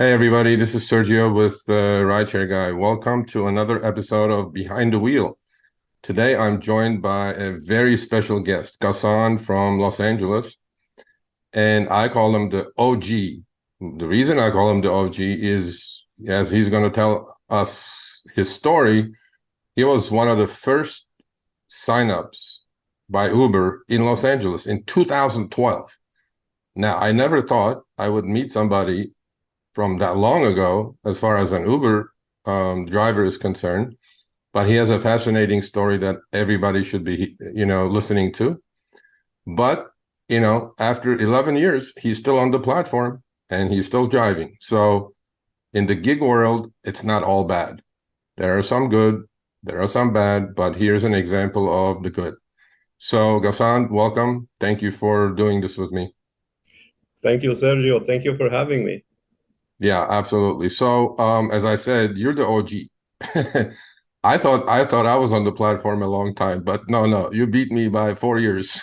Hey everybody, this is Sergio with RideShare Guy. Welcome to another episode of Behind the Wheel. Today I'm joined by a very special guest, Ghassan from Los Angeles, and I call him the OG. The reason I call him the OG is, as he's going to tell us his story, he was one of the first signups by Uber in Los Angeles in 2012. Now, I never thought I would meet somebody from that long ago, as far as an Uber driver is concerned. But he has a fascinating story that everybody should be, listening to. But, after 11 years, he's still on the platform and he's still driving. So in the gig world, it's not all bad. There are some good, there are some bad, but here's an example of the good. So Ghassan, welcome. Thank you for doing this with me. Thank you, Sergio. Thank you for having me. Yeah, absolutely. So, as I said, you're the OG. I thought I was on the platform a long time, but no, you beat me by 4 years.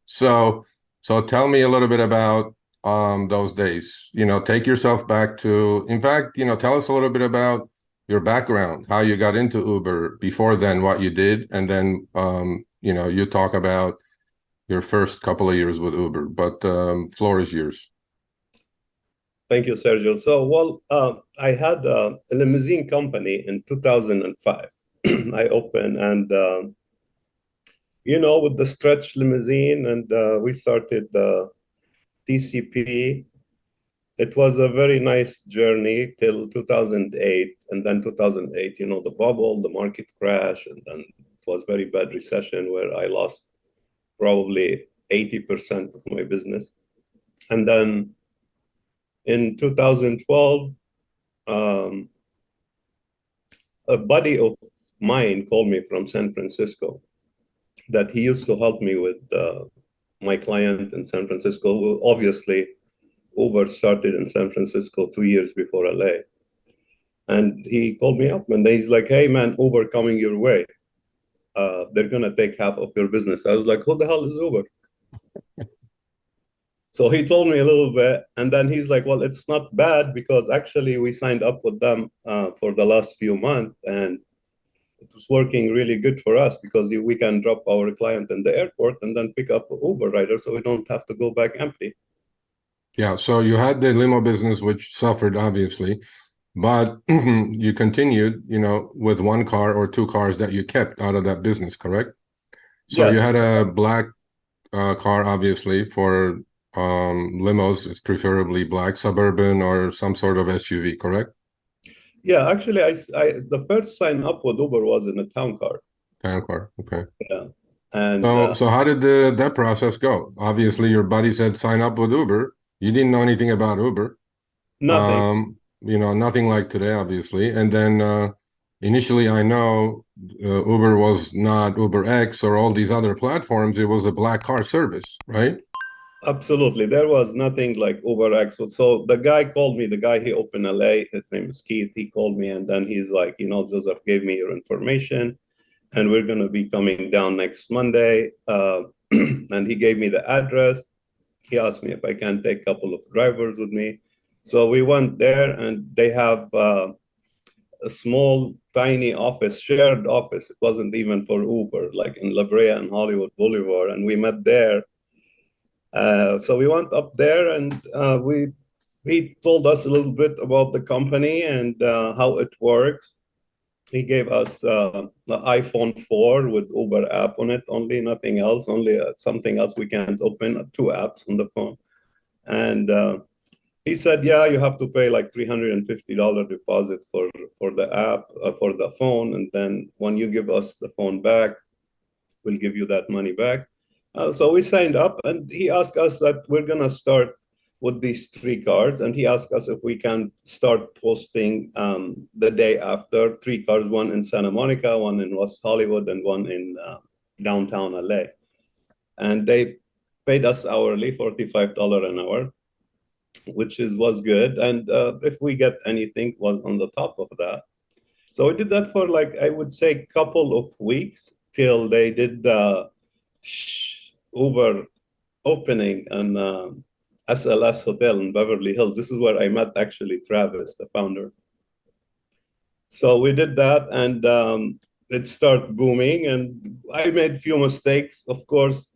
So, so tell me a little bit about those days. Take yourself back to, in fact, tell us a little bit about your background, how you got into Uber before then, what you did, and then you talk about your first couple of years with Uber. But floor is yours. Thank you, Sergio. I had a limousine company in 2005. I opened with the stretch limousine, and we started the TCP. It was a very nice journey till 2008. And then 2008, the bubble, the market crash, and then it was very bad recession where I lost probably 80% of my business. And then in 2012, um, a buddy of mine called me from San Francisco that he used to help me with my client in San Francisco. Well, obviously, Uber started in San Francisco 2 years before LA. And he called me up and he's like, hey, man, Uber coming your way. They're going to take half of your business. I was like, who the hell is Uber? So he told me a little bit, and then he's like, well, it's not bad because actually we signed up with them for the last few months, and it was working really good for us because we can drop our client in the airport and then pick up an Uber rider so we don't have to go back empty. Yeah, so you had the limo business, which suffered obviously, but you continued, with one car or two cars that you kept out of that business, correct? So you had Yes. a black car, obviously, for limos. It's preferably black, suburban, or some sort of SUV, correct? Yeah, actually, the first sign up with Uber was in a town car. Town car, okay. Yeah. And So how did that process go? Obviously, your buddy said sign up with Uber. You didn't know anything about Uber. nothing. Nothing like today, obviously. And then initially, I know Uber was not Uber X or all these other platforms. It was a black car service, right? Absolutely. There was nothing like Uber X. So the guy called me, the guy he opened LA, his name is Keith. He called me and then he's like, Joseph gave me your information and we're going to be coming down next Monday. And he gave me the address. He asked me if I can take a couple of drivers with me. So we went there and they have a small, tiny office, shared office. It wasn't even for Uber, like in La Brea and Hollywood Boulevard. And we met there. So we went up there and he told us a little bit about the company and how it works. He gave us the iPhone 4 with Uber app on it, only nothing else, only something else we can't open, two apps on the phone. And he said, yeah, you have to pay like $350 deposit for the app, for the phone. And then when you give us the phone back, we'll give you that money back. So we signed up and he asked us that we're going to start with these three cards. And he asked us if we can start posting the day after three cards, one in Santa Monica, one in West Hollywood, and one in downtown LA. And they paid us hourly, $45 an hour, which was good. And if we get anything was on the top of that. So we did that for like, I would say, couple of weeks till they did the Uber opening SLS Hotel in Beverly Hills. This is where I met actually Travis, the founder. So we did that, and it started booming. And I made a few mistakes, of course,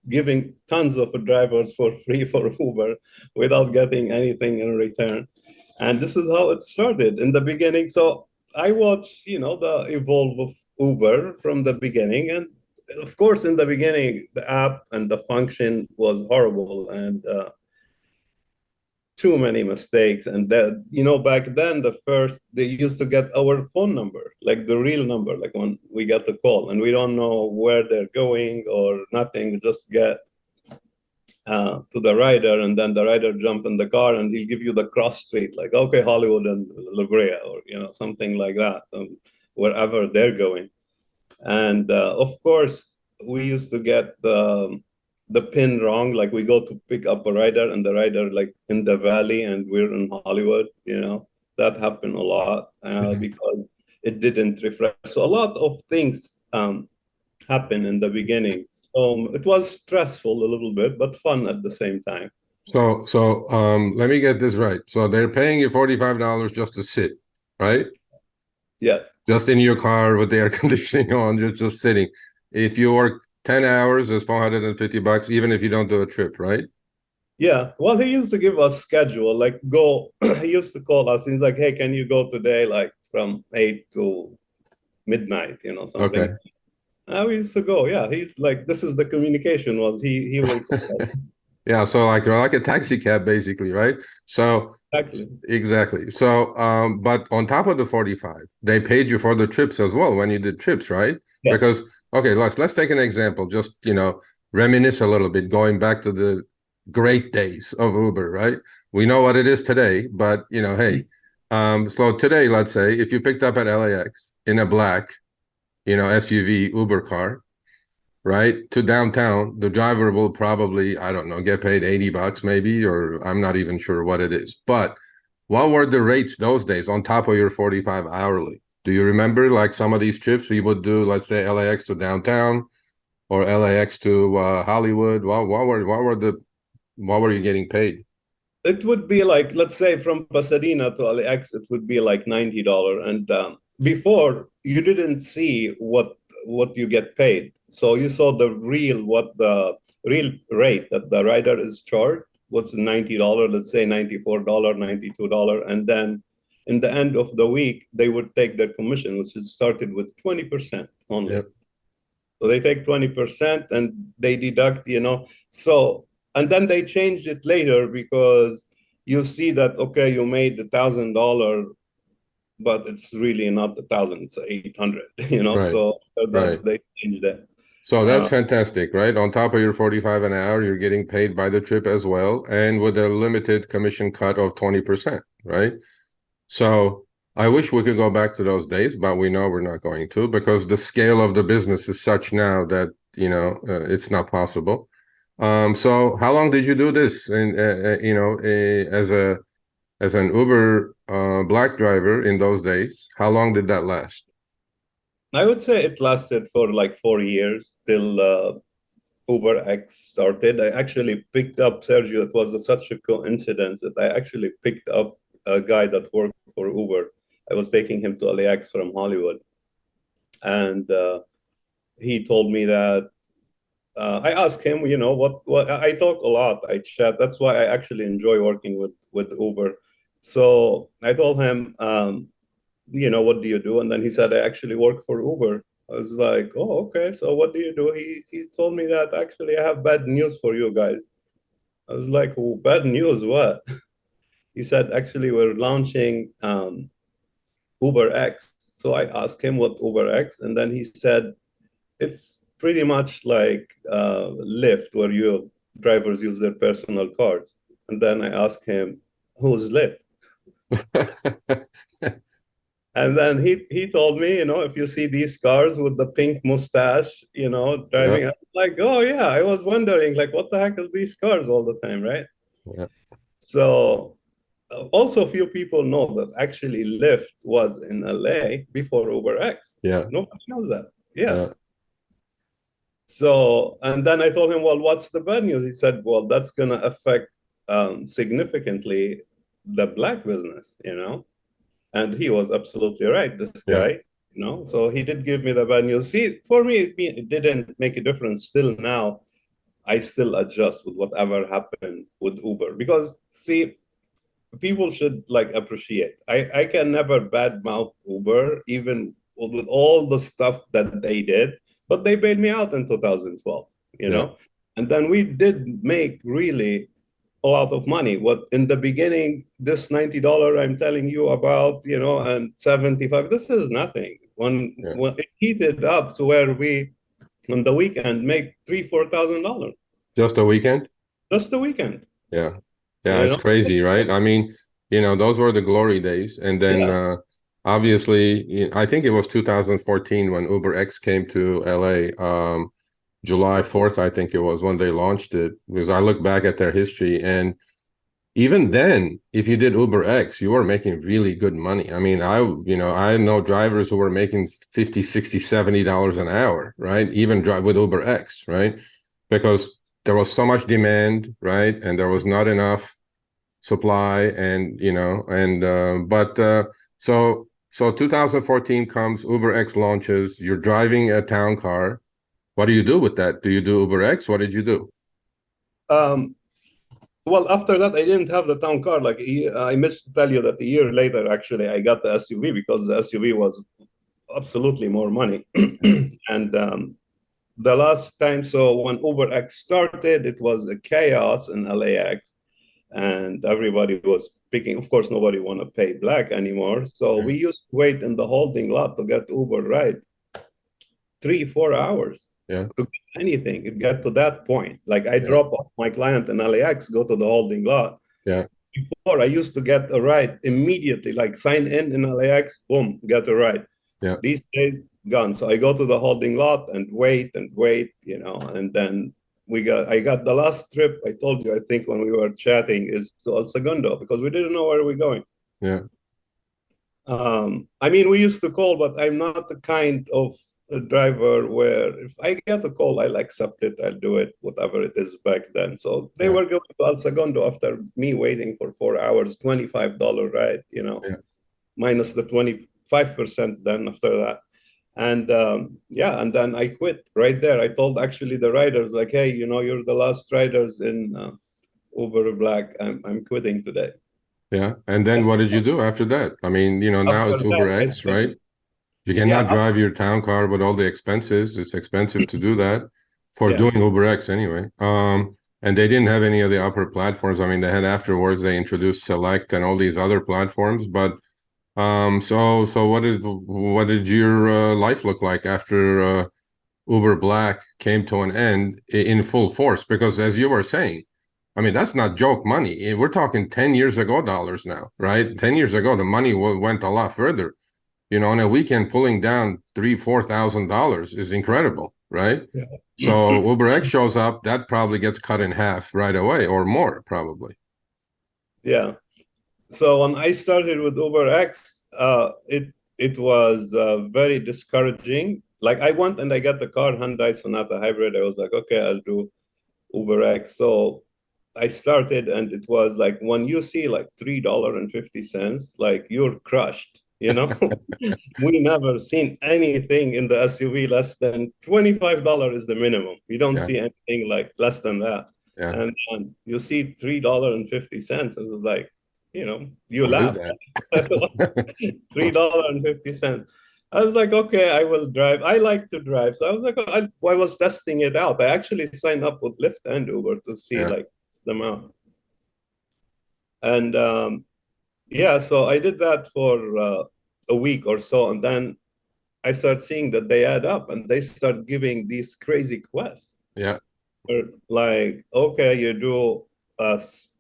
giving tons of drivers for free for Uber without getting anything in return. And this is how it started in the beginning. So I watched, the evolve of Uber from the beginning. And of course, in the beginning, the app and the function was horrible, and too many mistakes. And that, back then, they used to get our phone number, like the real number, like when we got the call, and we don't know where they're going or nothing, just get to the rider, and then the rider jump in the car and he'll give you the cross street, like, okay, Hollywood and La Brea, or, something like that, wherever they're going. And of course, we used to get the pin wrong. Like we go to pick up a rider and the rider like in the valley and we're in Hollywood, that happened a lot because it didn't refresh. So a lot of things happen in the beginning. So it was stressful a little bit, but fun at the same time. So let me get this right. So they're paying you $45 just to sit, right? Yes. Just in your car with the air conditioning on, just sitting. If you work 10 hours, it's $450, even if you don't do a trip, right? Yeah. Well, he used to give us schedule, like go, he used to call us. He's like, hey, can you go today, like from 8 to midnight, something. Okay. We used to go. Yeah. He's like, this is the communication was he will call us. Yeah, so like a taxi cab, basically, right? So exactly. So but on top of the 45, they paid you for the trips as well when you did trips, right? Yeah. Because okay, let's take an example, just reminisce a little bit, going back to the great days of Uber, right? We know what it is today, but hey, so today, let's say if you picked up at LAX in a black, SUV Uber car, right, to downtown, the driver will probably, I don't know, get paid $80 maybe, or I'm not even sure what it is. But what were the rates those days on top of your 45 hourly? Do you remember like some of these trips you would do, let's say LAX to downtown or LAX to Hollywood? What were you getting paid? It would be like, let's say from Pasadena to LAX, it would be like $90. And before, you didn't see what you get paid. So you saw the real rate that the rider is charged was $90, let's say $94, $92. And then in the end of the week, they would take their commission, which is started with 20% only. Yep. So they take 20% and they deduct, So, and then they changed it later because you see that, okay, you made $1,000, but it's really not 1,000, it's 800, Right. So Right. they changed it. So that's fantastic, right? On top of your 45 an hour, you're getting paid by the trip as well, and with a limited commission cut of 20%, right? So I wish we could go back to those days, but we know we're not going to because the scale of the business is such now that, it's not possible. So how long did you do this? And, as an Uber black driver in those days, how long did that last? I would say it lasted for like 4 years till Uber X started. I actually picked up Sergio. It was such a coincidence that I actually picked up a guy that worked for Uber. I was taking him to LAX from Hollywood. And he told me that I asked him, what I talk a lot, I chat. That's why I actually enjoy working with Uber. So I told him, what do you do? And then he said, I actually work for Uber. I was like, oh, okay. So what do you do? He told me that actually I have bad news for you guys. I was like, oh, bad news, what? He said, actually, we're launching Uber X. So I asked him what Uber X, and then he said, it's pretty much like Lyft, where drivers use their personal cards. And then I asked him, who's Lyft? And then he told me, if you see these cars with the pink mustache, driving, I was like, oh yeah, I was wondering, like, what the heck are these cars all the time, right? Yeah. So also few people know that actually Lyft was in LA before Uber X. Yeah. Nobody knows that. Yeah. So, and then I told him, well, what's the bad news? He said, well, that's going to affect significantly the black business, And he was absolutely right, this Yeah. guy, So he did give me the bad news. See, for me, it didn't make a difference. Still now, I still adjust with whatever happened with Uber because, see, people should like appreciate. I can never badmouth Uber, even with all the stuff that they did, but they bailed me out in 2012, Yeah. And then we did make really a lot of money. What in the beginning, this $90 I'm telling you about, and 75, this is nothing. Yeah. When it heated up to where we on the weekend make $3,000-4,000 Just a weekend? just the weekend. Yeah. Yeah, You it's know, crazy, right? I mean, those were the glory days. And then yeah. obviously, I think it was 2014 when Uber X came to LA. July 4th, I think it was when they launched it, because I look back at their history, and even then, if you did Uber X, you were making really good money. I mean, I know drivers who were making 50, 60, $70 an hour, right? Even drive with Uber X, right? Because there was so much demand, right? And there was not enough supply, and so 2014 comes, Uber X launches, you're driving a town car. What do you do with that? Do you do Uber X? What did you do? Um, well, after that, I didn't have the town car. Like I missed to tell you that a year later, actually, I got the SUV because the SUV was absolutely more money. And the last time, so when Uber X started, it was a chaos in LAX, and everybody was picking. Of course, nobody want to pay black anymore. So Yeah. we used to wait in the holding lot to get Uber ride 3-4 hours Yeah. to get anything. It got to that point. Like I Yeah. drop off my client in LAX, go to the holding lot. Yeah. Before I used to get a ride immediately, like sign in LAX, boom, get a ride. Yeah. These days, gone. So I go to the holding lot and wait, and then I got the last trip I told you, I think when we were chatting, is to El Segundo because we didn't know where we're going. Yeah. I mean, we used to call, but I'm not the kind of a driver where if I get a call, I'll accept it, I'll do it, whatever it is back then. So they Yeah. were going to El Segundo after me waiting for 4 hours, $25 ride, Yeah. minus the 25% then after that. And yeah, and then I quit right there. I told actually the riders, like, hey, you're the last riders in Uber Black. I'm quitting today. Yeah. And then what did you do after that? I mean, now After it's that, Uber I X, said, right? You cannot yeah, drive your town car with all the expenses. It's expensive to do that for yeah, doing Uber X anyway. And they didn't have any of the upper platforms. I mean, they had afterwards, they introduced Select and all these other platforms. But so what did your life look like after Uber Black came to an end in full force? Because as you were saying, I mean, that's not joke money. We're talking 10 years ago dollars now, right? 10 years ago, the money went a lot further. On a weekend, pulling down $3,000-4,000 is incredible, right? yeah. So Uber X shows up, that probably gets cut in half right away, or more, probably. Yeah. So when I started with Uber X, it was very discouraging. Like I went and I got the car Hyundai Sonata Hybrid. I was like, okay, I'll do Uber X. So I started, and it was like when you see like $3.50, like you're crushed. We never seen anything in the SUV less than $25 is the minimum. We don't Yeah, see anything like less than that. yeah. And you see $3.50. It's like, you What is laugh. that? $3.50. I was like, okay, I will drive. I like to drive. So I was like, I was testing it out. I actually signed up with Lyft and Uber to see Yeah, like them out. And yeah, so I did that for a week or so. And then I start seeing that they add up and they start giving these crazy quests. yeah, Like, okay, you do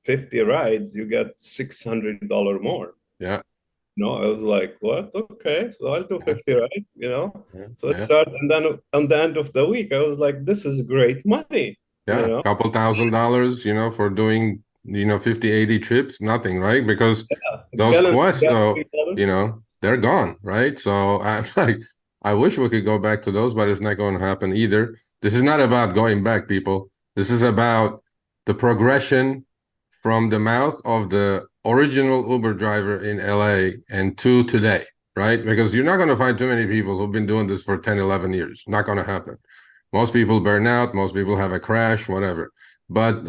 50 rides, you get $600 more. yeah, I was like, what? Okay, so I'll do yeah, 50 rides, yeah, So it yeah. started, and then on the end of the week, I was like, this is great money, Yeah, a couple $1,000, for doing, 50, 80 trips, nothing, right? Because those Gallon quests, gas though, $3. they're gone, right? So I'm like, I wish we could go back to those, but it's not going to happen either. This is not about going back, people. This is about the progression from the mouth of the original Uber driver in LA and to today, right? Because you're not going to find too many people who've been doing this for 10, 11 years. Not going to happen. Most people burn out. Most people have a crash, whatever. But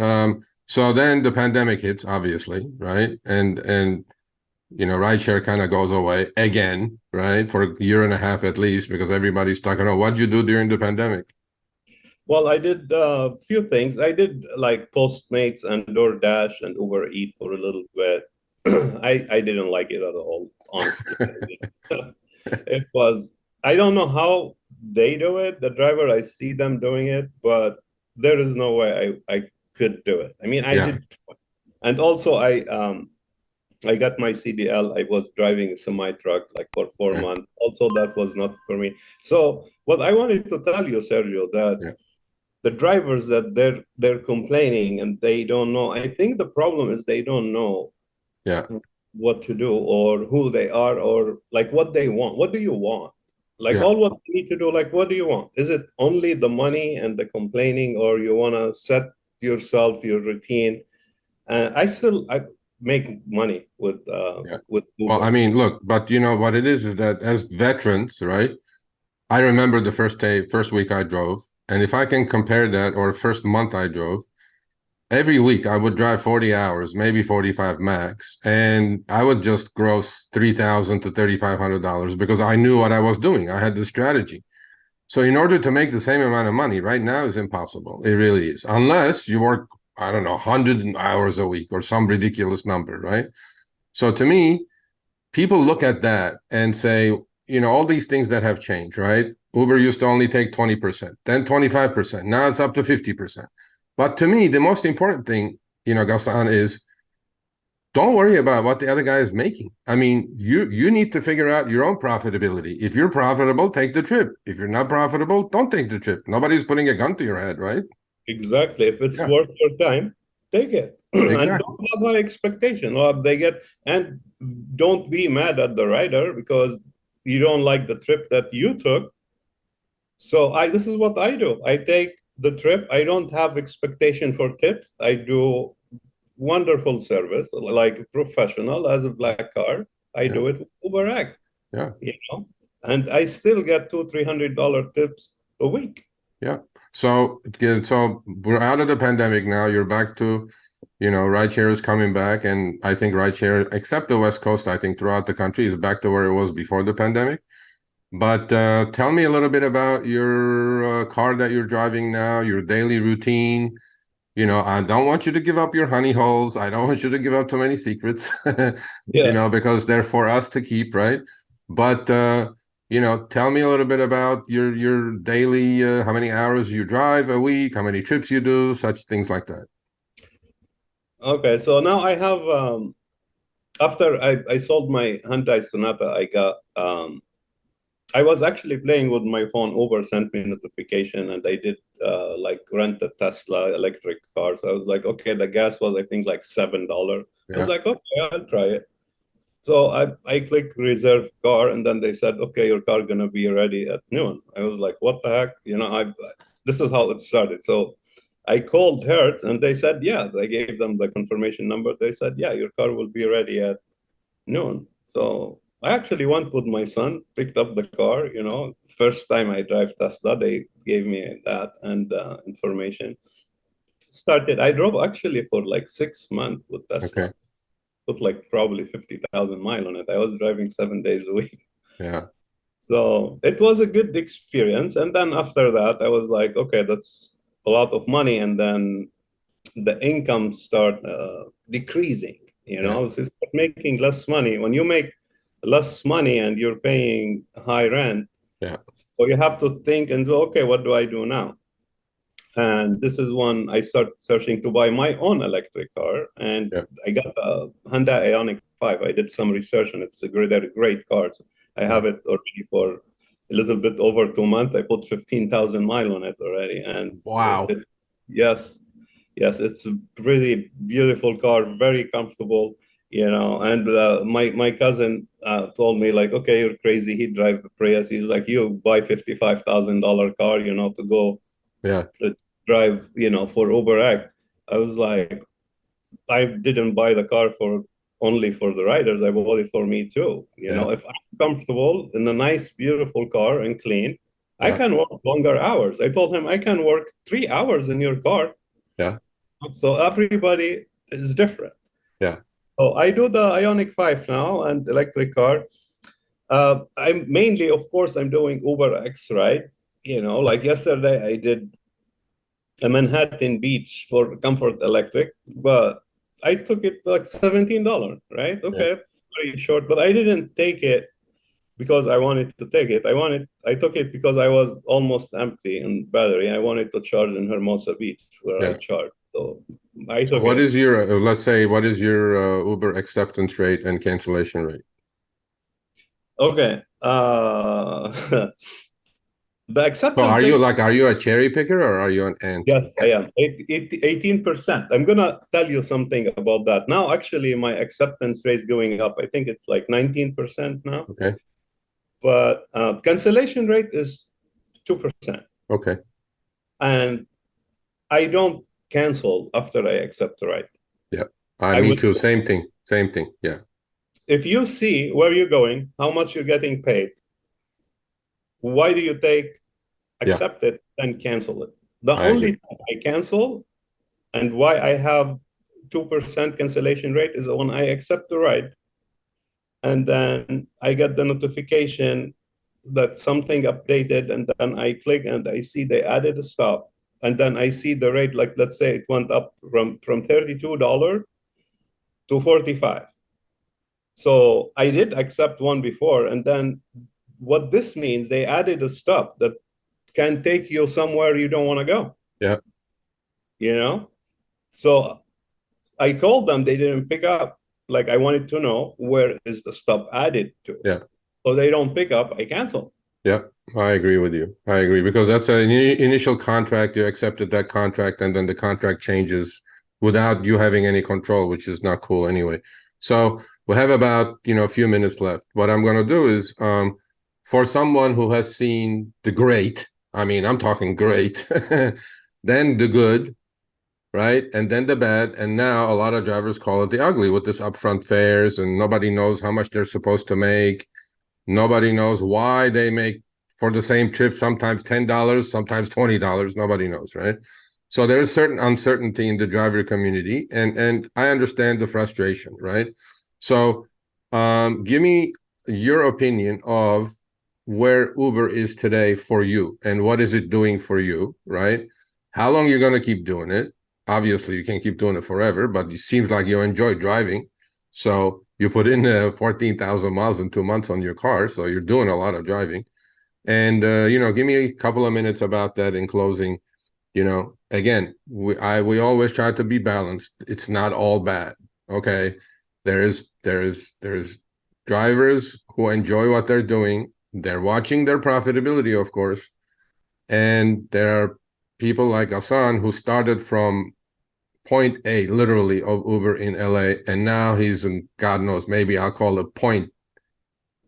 so then the pandemic hits, obviously, right? And rideshare kind of goes away again, right? For a year and a half at least, because everybody's talking about what'd you do during the pandemic? Well, I did a few things. I did like Postmates and Doordash and Uber Eat for a little bit. I didn't like it at all, honestly. It was, I don't know how they do it. The driver, I see them doing it, but there is no way I could do it. I mean, I Yeah, did. And also I got my CDL. I was driving a semi truck like for 4 months. Also, that was not for me. So what I wanted to tell you, Sergio, that yeah, the drivers that they're complaining and they don't know. I think the problem is they don't know yeah, what to do or who they are or like what they want. What do you want? Like yeah, all what you need to do, like what do you want? Is it only the money and the complaining, or you want to set yourself your routine? I make money yeah. with Well, I Uber. mean, look, but you know what it is that as veterans, right? I remember the first week I drove, and if I can compare that, or first month I drove, every week I would drive 40 hours, maybe 45 max, and I would just gross $3,000 to $3,500 because I knew what I was doing. I had the strategy. So in order to make the same amount of money right now is impossible. It really is. Unless you work, I don't know, 100 hours a week or some ridiculous number, right? So to me, people look at that and say, all these things that have changed, right? Uber used to only take 20%, then 25%. Now it's up to 50%. But to me, the most important thing, Ghassan, is don't worry about what the other guy is making. I mean, you need to figure out your own profitability. If you're profitable, take the trip. If you're not profitable, don't take the trip. Nobody's putting a gun to your head, right? Exactly. If it's Yeah, worth your time, take it. And exactly. don't have high expectation. Or they get and don't be mad at the rider because you don't like the trip that you took. So I this is what I do. I take the trip. I don't have expectation for tips. I do wonderful service, like professional as a black card. I Yeah, do it with Uber X, yeah, you know, and I still get $200-300 tips a week. yeah. So we're out of the pandemic now. You're back to, rideshare is coming back, and I think rideshare, except the West Coast, I think throughout the country is back to where it was before the pandemic. But tell me a little bit about your car that you're driving now, your daily routine. I don't want you to give up your honey holes. I don't want you to give up too many secrets, Yeah. because they're for us to keep, right? But tell me a little bit about your daily, how many hours you drive a week, how many trips you do, such things like that. Okay. So now I have after I sold my Hyundai Sonata, I was actually playing with my phone. Uber sent me a notification, and I did like rent a Tesla electric car. So I was like, okay, the gas was I think like $7. I was Yeah. like, okay, I'll try it. So I clicked reserve car, and then they said, okay, your car gonna be ready at noon. I was like, what the heck? This is how it started. So I called Hertz, and they said, yeah. I gave them the confirmation number. They said, yeah, your car will be ready at noon. So I actually went with my son, picked up the car. First time I drive Tesla, they gave me that and information. Started. I drove actually for like 6 months with Tesla. Okay. Put like probably 50,000 miles on it. I was driving 7 days a week. Yeah. So it was a good experience. And then after that, I was like, okay, that's a lot of money. And then the income start decreasing, Yeah. so you start making less money. When you make less money and you're paying high rent, Yeah. so you have to think and do, okay, what do I do now? And this is when I started searching to buy my own electric car, and Yeah. I got a Honda Ioniq 5. I did some research, and they're great cars. I Yeah. have it already for a little bit over 2 months. I put 15,000 miles on it already, and Wow. yes, yes, it's a pretty beautiful car, very comfortable. And my cousin told me like, okay, you're crazy. He drives a Prius. He's like, you buy $55,000 car, to go Yeah. drive, for Uber X. I was like, I didn't buy the car for only for the riders. I bought it for me too. Yeah. If I'm comfortable in a nice, beautiful car and clean, I Yeah. can work longer hours. I told him I can work 3 hours in your car. Yeah. So everybody is different. Yeah. So I do the Ionic 5 now and electric car. I'm mainly, of course, I'm doing Uber X, right? Like yesterday I did a Manhattan Beach for Comfort Electric, but I took it like $17, right? Yeah. Okay, very short, but I didn't take it because I wanted to take it. I took it because I was almost empty in battery. I wanted to charge in Hermosa Beach where I Yeah. charge. So I So took what it. is your, let's say, what is your Uber acceptance rate and cancellation rate? Okay. The So acceptance rate, are you a cherry picker or are you an ant? yes, I am. 18%. I'm gonna tell you something about that. Now, actually, my acceptance rate is going up. I think it's like 19% now. Okay. But cancellation rate is 2%. Okay. And I don't cancel after I accept the ride. Yeah. I Me will, too. Same thing. Same thing. Yeah. if you see where you're going, how much you're getting paid, why do you Yeah. accept it and cancel it? The I only agree. time I cancel and why I have 2% cancellation rate is when I accept the ride and then I get the notification that something updated, and then I click and I see they added a stop, and then I see the rate, like let's say it went up from $32 to 45. So I did accept one before, and then what this means, they added a stop that can take you somewhere you don't want to go. Yeah. You know, so I called them, they didn't pick up. Like I wanted to know where is the stop added to. Yeah. So they don't pick up, I cancel. Yeah. I agree with you. I agree because that's an initial contract. You accepted that contract and then the contract changes without you having any control, which is not cool anyway. So we have about, a few minutes left. What I'm going to do is, for someone who has seen the great, I mean, I'm talking great, then the good, right? And then the bad. And now a lot of drivers call it the ugly with this upfront fares, and nobody knows how much they're supposed to make. Nobody knows why they make for the same trip, sometimes $10, sometimes $20. Nobody knows, right? So there's certain uncertainty in the driver community, and I understand the frustration, right? So give me your opinion of where Uber is today for you and what is it doing for you, right? How long you're going to keep doing it? Obviously, you can't keep doing it forever, but it seems like you enjoy driving. So you put in 14,000 miles in 2 months on your car, so you're doing a lot of driving. And give me a couple of minutes about that in closing. Again, we always try to be balanced. It's not all bad. Okay, there's drivers who enjoy what they're doing. They're watching their profitability, of course, and there are people like Ghassan who started from point A, literally, of Uber in LA, and now he's in, God knows, maybe I'll call it point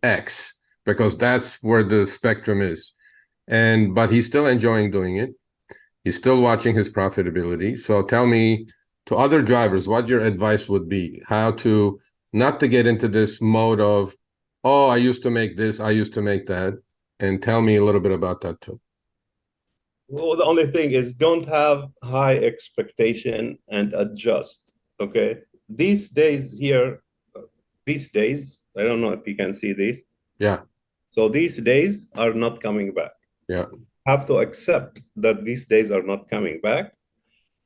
X, because that's where the spectrum is. But he's still enjoying doing it. He's still watching his profitability. So tell me, to other drivers, what your advice would be, how to not to get into this mode of, oh, I used to make this, I used to make that, and tell me a little bit about that too. Well, the only thing is don't have high expectation and adjust. Okay. These days here, these days, I don't know if you can see these. Yeah, So these days are not coming back. yeah, Have to accept that these days are not coming back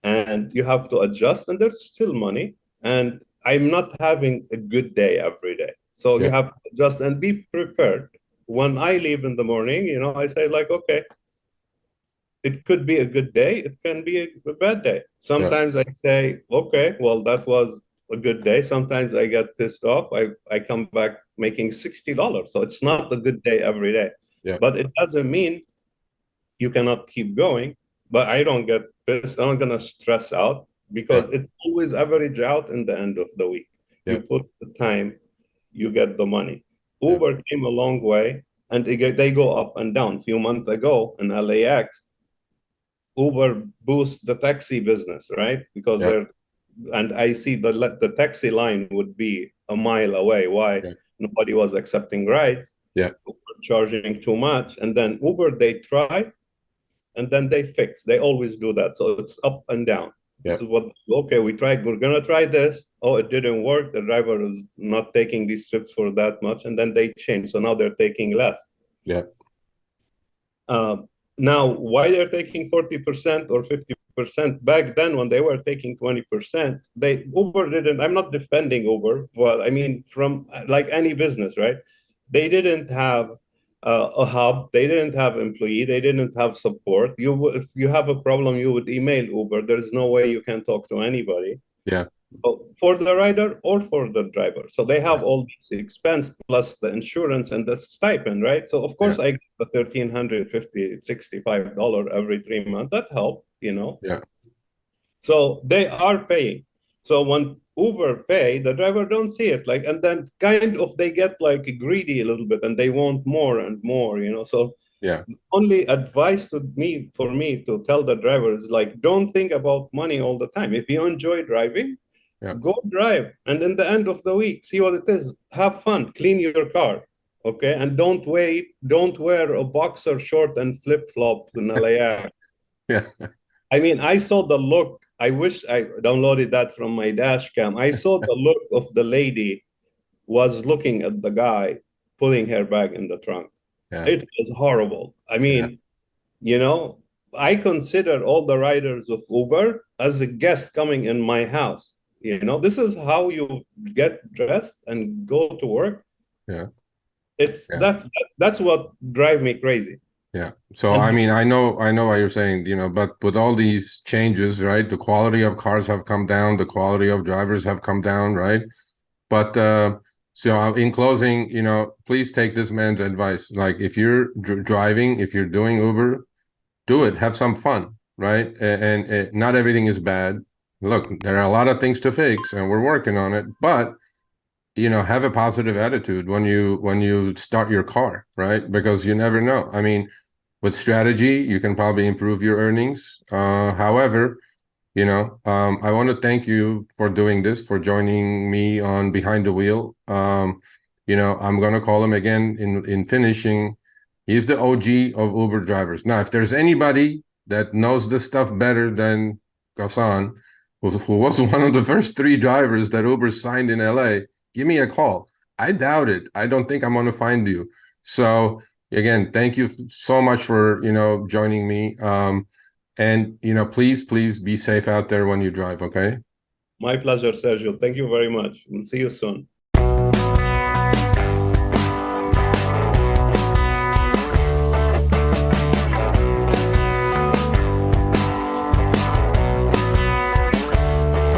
and you have to adjust, and there's still money. And I'm not having a good day every day. So you yeah, have to adjust and be prepared. When I leave in the morning, I say like, okay, it could be a good day, it can be a bad day. yeah, Sometimes I say, okay, well, that was a good day. Sometimes I get pissed off. I come back making $60. So it's not a good day every day. yeah, But it doesn't mean you cannot keep going. But I don't get pissed. I'm not gonna stress out yeah, because it always average out in the end of the week. You yeah, put the time, you get the money. yeah, Uber came a long way and they go up and down. A few months ago in LAX, Uber boosts the taxi business, right? Because Yeah. and I see the taxi line would be a mile away. Why? Yeah. Nobody was accepting rides. Yeah. Uber charging too much, and then Uber they try, and then they fix. They always do that. So it's up and down. Yeah. This is what, okay, we're gonna try this. Oh, it didn't work. The driver is not taking these trips for that much, and then they change. So now they're taking less. Yeah. Now, why they're taking 40% or 50% back then when they were taking 20%, Uber didn't, I'm not defending Uber, well, I mean, from like any business, right? They didn't have a hub, they didn't have employee, they didn't have support. If you have a problem, you would email Uber. There's no way you can talk to anybody. Yeah. For the rider or for the driver. So they have all these expense plus the insurance and the stipend, right? So of course I get the $1,365 every 3 months. That helped, Yeah. So they are paying. So when Uber pay, the driver don't see it. And then kind of they get greedy a little bit and they want more and more, So Yeah. only advice for me to tell the drivers, don't think about money all the time. If you enjoy driving, go drive, and in the end of the week, see what it is. Have fun, clean your car, okay? And don't wear a boxer short and flip-flop in LAX. Yeah. I mean, I saw the look. I wish I downloaded that from my dash cam. I saw the look of the lady was looking at the guy putting her bag in the trunk. Yeah. It was horrible. I mean, I consider all the riders of Uber as a guest coming in my house. This is how you get dressed and go to work. Yeah. That's what drives me crazy. Yeah. So I mean, I know what you're saying, but with all these changes, right? The quality of cars have come down, the quality of drivers have come down, right? But so in closing, please take this man's advice. Like if you're driving, if you're doing Uber, do it, have some fun, right? And not everything is bad. Look, there are a lot of things to fix and we're working on it, but have a positive attitude when you start your car, right? Because you never know. I mean, with strategy, you can probably improve your earnings. However, I want to thank you for doing this, for joining me on Behind the Wheel. I'm going to call him again in finishing. He's the OG of Uber drivers. Now, if there's anybody that knows this stuff better than Ghassan, who was one of the first 3 drivers that Uber signed in LA, give me a call. I doubt it. I don't think I'm going to find you. So again, thank you so much for, joining me. And, please be safe out there when you drive, okay? My pleasure, Sergio. Thank you very much. We'll see you soon.